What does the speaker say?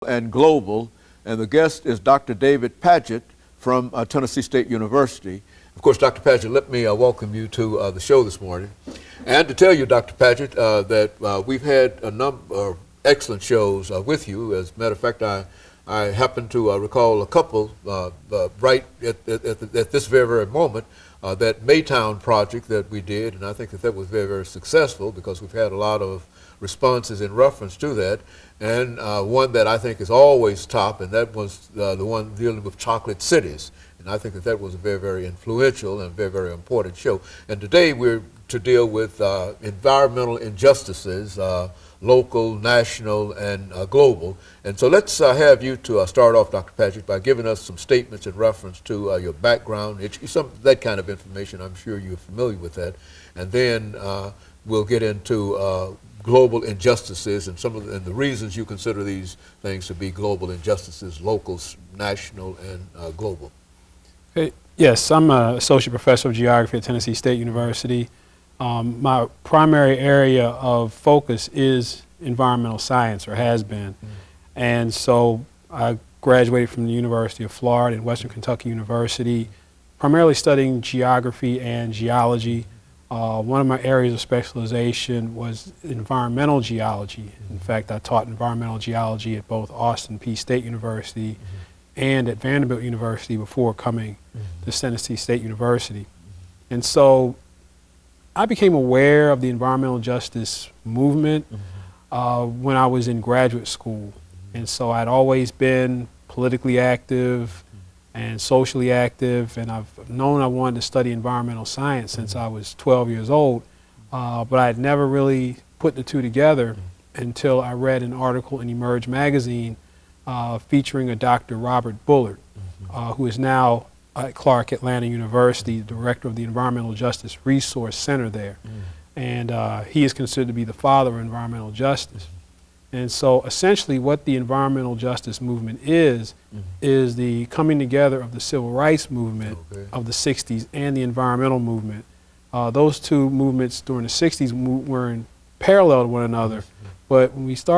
and global, and the guest is Dr. DPadget from Tennessee State University. Of course, Dr. Padgett, let me welcome you to the show this morning, and to tell you, Dr. Padgett, that we've had a number of excellent shows with you. As a matter of fact, I happen to recall a couple right at this very moment. That Maytown project that we did, and I think that was very successful because we've had a lot of responses in reference to that, and one that I think is always top, and that was the one dealing with chocolate cities, and I think that was a very influential and very important show. And today we're to deal with environmental injustices, local, national, and global. And so let's have you to start off, Dr. Padgett, by giving us some statements in reference to your background, that kind of information. I'm sure you're familiar with that. And then we'll get into global injustices and and the reasons you consider these things to be global injustices, local, national, and global. Okay. Yes, I'm an associate professor of geography at Tennessee State University. My primary area of focus is environmental science, or has been. And so I graduated from the University of Florida and Western Kentucky University, primarily studying geography and geology. One of my areas of specialization was environmental geology. In fact, I taught environmental geology at both Austin Peay State University and at Vanderbilt University before coming to Tennessee State University. And so I became aware of the environmental justice movement when I was in graduate school. And so I'd always been politically active and socially active, and I've known I wanted to study environmental science since I was 12 years old, but I'd never really put the two together until I read an article in Emerge magazine featuring a Dr. Robert Bullard, who is now at Clark Atlanta University, director of the Environmental Justice Resource Center there. And he is considered to be the father of environmental justice. And so essentially what the environmental justice movement is the coming together of the civil rights movement of the 60s and the environmental movement. Those two movements during the 60s were in parallel to one another, but when we started